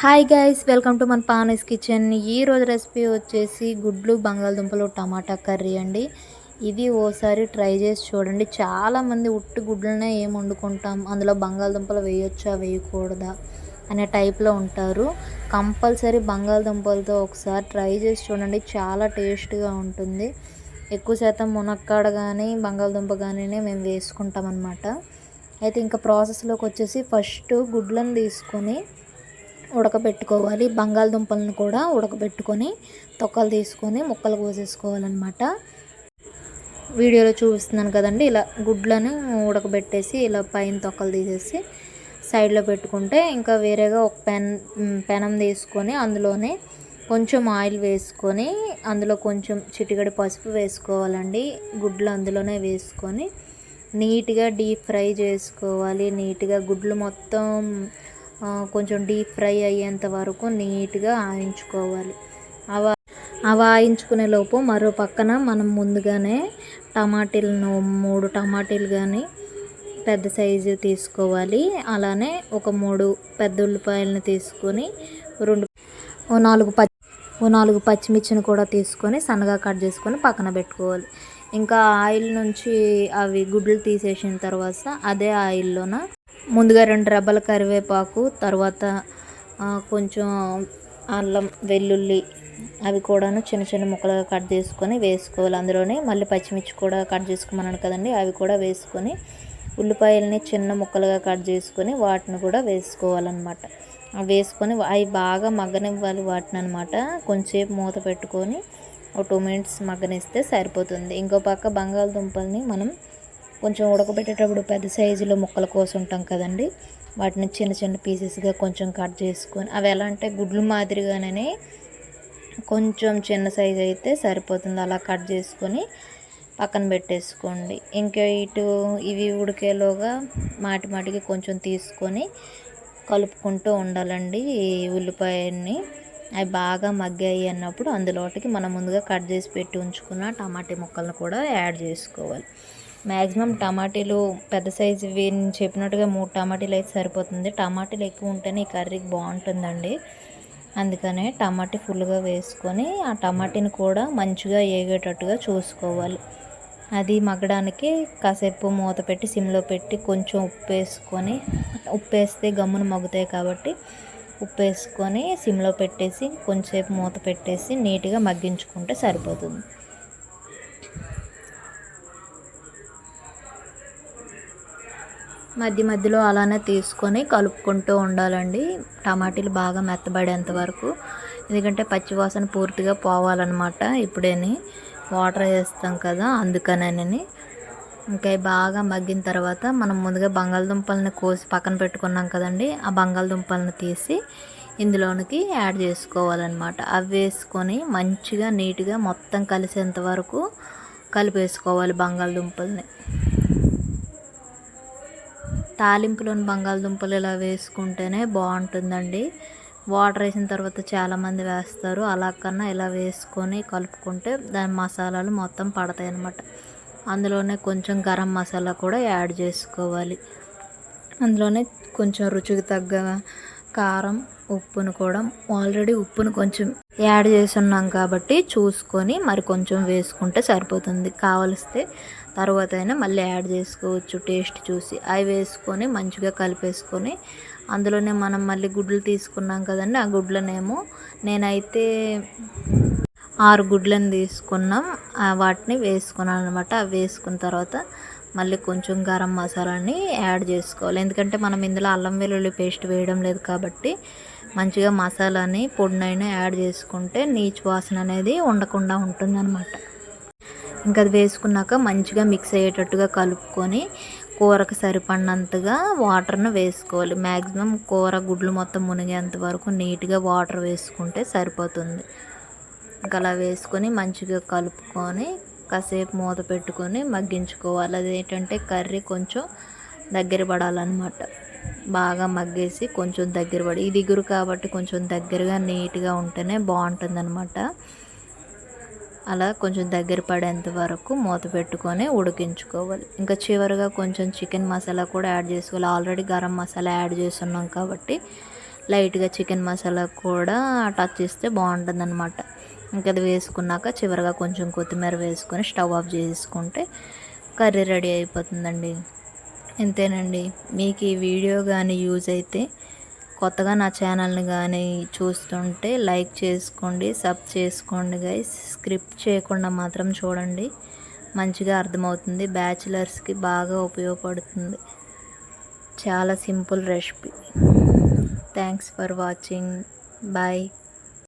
Hi guys, welcome to మన పానీస్ kitchen. ఈరోజు recipe వచ్చేసి గుడ్లు బంగాళదుంపలు టమాటా కర్రీ అండి. ఇది ఓసారి ట్రై చేసి చూడండి. చాలామంది ఉట్టి గుడ్లనే ఏం వండుకుంటాం, అందులో బంగాళదుంపలు వేయొచ్చా వేయకూడదా అనే టైప్లో ఉంటారు. కంపల్సరీ బంగాళదుంపలతో ఒకసారి ట్రై చేసి చూడండి, చాలా టేస్ట్గా ఉంటుంది. ఎక్కువ శాతం మునక్కాడ కానీ బంగాళదుంప కానీ మేము వేసుకుంటాం అన్నమాట. అయితే ఇంకా ప్రాసెస్లోకి వచ్చేసి ఫస్ట్ గుడ్లను తీసుకొని ఉడకబెట్టుకోవాలి. బంగాళదుంపలను కూడా ఉడకబెట్టుకొని తొక్కలు తీసుకొని ముక్కలు కోసేసుకోవాలన్నమాట. వీడియోలో చూపిస్తున్నాను కదండి, ఇలా గుడ్లను ఉడకబెట్టేసి ఇలా పైన తొక్కలు తీసేసి సైడ్లో పెట్టుకుంటే, ఇంకా వేరేగా ఒక పెనం తీసుకొని అందులోనే కొంచెం ఆయిల్ వేసుకొని అందులో కొంచెం చిటికెడు పసుపు వేసుకోవాలండి. గుడ్లు అందులోనే వేసుకొని నీట్గా డీప్ ఫ్రై చేసుకోవాలి. నీట్గా గుడ్లు మొత్తం కొంచెం డీప్ ఫ్రై అయ్యేంత వరకు నీట్గా ఆయించుకోవాలి. అవి ఆయించుకునే లోపు మరో పక్కన మనం ముందుగానే టమాటీలను 3 టమాటీలు కానీ పెద్ద సైజు తీసుకోవాలి. అలానే ఒక 3 పెద్ద ఉల్లిపాయలను తీసుకొని 4 పచ్చిమిర్చిని కూడా తీసుకొని సన్నగా కట్ చేసుకొని పక్కన పెట్టుకోవాలి. ఇంకా ఆయిల్ నుంచి అవి గుడ్లు తీసేసిన తర్వాత అదే ఆయిల్లోన ముందుగా 2 రెబ్బల కరివేపాకు, తర్వాత కొంచెం అల్లం వెల్లుల్లి అవి కూడాను చిన్న చిన్న ముక్కలుగా కట్ చేసుకొని వేసుకోవాలి. అందులోనే మళ్ళీ పచ్చిమిర్చి కూడా కట్ చేసుకోమన్నాను కదండి, అవి కూడా వేసుకొని ఉల్లిపాయలని చిన్న ముక్కలుగా కట్ చేసుకొని వాటిని కూడా వేసుకోవాలన్నమాట. వేసుకొని అవి బాగా మగ్గనివ్వాలి వాటిని అనమాట. కొంచెంసేపు మూత పెట్టుకొని ఒక 2 మినిట్స్ మగ్గనిస్తే సరిపోతుంది. ఇంకో పక్క బంగాళదుంపల్ని మనం కొంచెం ఉడకబెట్టేటప్పుడు పెద్ద సైజులో ముక్కలు కోసుంటాం కదండి, వాటిని చిన్న చిన్న పీసెస్గా కొంచెం కట్ చేసుకొని, అవి ఎలా అంటే గుడ్లు మాదిరిగానే కొంచెం చిన్న సైజు అయితే సరిపోతుంది. అలా కట్ చేసుకొని పక్కన పెట్టేసుకోండి. ఇంకా ఇటు ఇవి ఉడికేలోగా మాటికి కొంచెం తీసుకొని కలుపుకుంటూ ఉండాలండి. ఈ ఉల్లిపాయని అవి బాగా మగ్గాయి అన్నప్పుడు అందులోటికి మనం ముందుగా కట్ చేసి పెట్టి ఉంచుకున్న టమాటీ ముక్కలను కూడా యాడ్ చేసుకోవాలి. మ్యాక్సిమం టమాటీలు పెద్ద సైజు నేను చెప్పినట్టుగా 3 టమాటీలు అయితే సరిపోతుంది. టమాటీలు ఎక్కువ ఉంటేనే ఈ కర్రీకి బాగుంటుందండి. అందుకనే టమాటీ ఫుల్గా వేసుకొని ఆ టమాటీని కూడా మంచిగా ఏగేటట్టుగా చూసుకోవాలి. అది మగ్గడానికి కాసేపు మూత పెట్టి సిమ్లో పెట్టి కొంచెం ఉప్పు వేస్తే గమ్మున మగ్గుతాయి కాబట్టి ఉప్పు వేసుకొని సిమ్లో పెట్టేసి కొంచెంసేపు మూత పెట్టేసి నీట్గా మగ్గించుకుంటే సరిపోతుంది. మధ్యలో అలానే తీసుకొని కలుపుకుంటూ ఉండాలండి, టమాటీలు బాగా మెత్తబడేంత వరకు. ఎందుకంటే పచ్చివాసన పూర్తిగా పోవాలన్నమాట. ఇప్పుడేని వాటర్ వేస్తాం కదా, అందుకనని. ఇంకా బాగా మగ్గిన తర్వాత మనం ముందుగా బంగాళదుంపలను కోసి పక్కన పెట్టుకున్నాం కదండి, ఆ బంగాళదుంపలను తీసి ఇందులోనికి యాడ్ చేసుకోవాలన్నమాట. అవి వేసుకొని మంచిగా నీట్గా మొత్తం కలిసేంత వరకు కలిపేసుకోవాలి బంగాళదుంపల్ని. తాలింపులోని బంగాళదుంపలు ఇలా వేసుకుంటేనే బాగుంటుందండి. వాటర్ వేసిన తర్వాత చాలామంది వేస్తారు, అలా కన్నా ఇలా వేసుకొని కలుపుకుంటే దాని మసాలాలు మొత్తం పడతాయి అన్నమాట. అందులోనే కొంచెం గరం మసాలా కూడా యాడ్ చేసుకోవాలి. అందులోనే కొంచెం రుచికి తగ్గ కారం, ఉప్పును కూడా ఆల్రెడీ ఉప్పును కొంచెం యాడ్ చేస్తున్నాం కాబట్టి చూసుకొని మరి కొంచెం వేసుకుంటే సరిపోతుంది. కావలిస్తే తర్వాత అయినా మళ్ళీ యాడ్ చేసుకోవచ్చు టేస్ట్ చూసి. అవి వేసుకొని మంచిగా కలిపేసుకొని అందులోనే మనం మళ్ళీ గుడ్లు తీసుకున్నాం కదండి, ఆ గుడ్లనేమో నేనైతే 6 గుడ్లను తీసుకున్నాం, వాటిని వేసుకున్నాను అనమాట. అవి వేసుకున్న తర్వాత మళ్ళీ కొంచెం గరం మసాలాని యాడ్ చేసుకోవాలి. ఎందుకంటే మనం ఇందులో అల్లం వెల్లుల్లి పేస్ట్ వేయడం లేదు కాబట్టి మంచిగా మసాలాని పొడినైనా యాడ్ చేసుకుంటే నీచు వాసన అనేది ఉండకుండా ఉంటుందన్నమాట. ఇంకా అది వేసుకున్నాక మంచిగా మిక్స్ అయ్యేటట్టుగా కలుపుకొని కూరకు సరిపడినంతగా వాటర్ను వేసుకోవాలి. మ్యాక్సిమం కూర గుడ్లు మొత్తం మునిగేంత వరకు నీట్గా వాటర్ వేసుకుంటే సరిపోతుంది. ఇంకా అలా వేసుకొని మంచిగా కలుపుకొని కాసేపు మూత పెట్టుకొని మగ్గించుకోవాలి. అదేంటంటే కర్రీ కొంచెం దగ్గర పడాలన్నమాట. బాగా మగ్గేసి కొంచెం దగ్గర పడి, ఇది ఇగురు కాబట్టి కొంచెం దగ్గరగా నీట్గా ఉంటేనే బాగుంటుంది అనమాట. అలా కొంచెం దగ్గర పడేంత వరకు మూత పెట్టుకొని ఉడికించుకోవాలి. ఇంకా చివరిగా కొంచెం చికెన్ మసాలా కూడా యాడ్ చేసుకోవాలి. ఆల్రెడీ గరం మసాలా యాడ్ చేస్తున్నాం కాబట్టి లైట్గా చికెన్ మసాలా కూడా టచ్ చేస్తే బాగుంటుంది అనమాట. ఇంకా అది వేసుకున్నాక చివరిగా కొంచెం కొత్తిమీర వేసుకొని స్టవ్ ఆఫ్ చేసుకుంటే కర్రీ రెడీ అయిపోతుందండి. ఇంతేనండి. మీకు ఈ వీడియో కానీ యూజ్ అయితే కొత్తగా నా ఛానల్ని కానీ చూస్తుంటే లైక్ చేసుకోండి, సబ్ చేసుకోండి గైస్. స్క్రిప్ట్ చేయకుండా మాత్రం చూడండి, మంచిగా అర్థమవుతుంది. బ్యాచిలర్స్కి బాగా ఉపయోగపడుతుంది. చాలా simple recipe. Thanks for watching. Bye.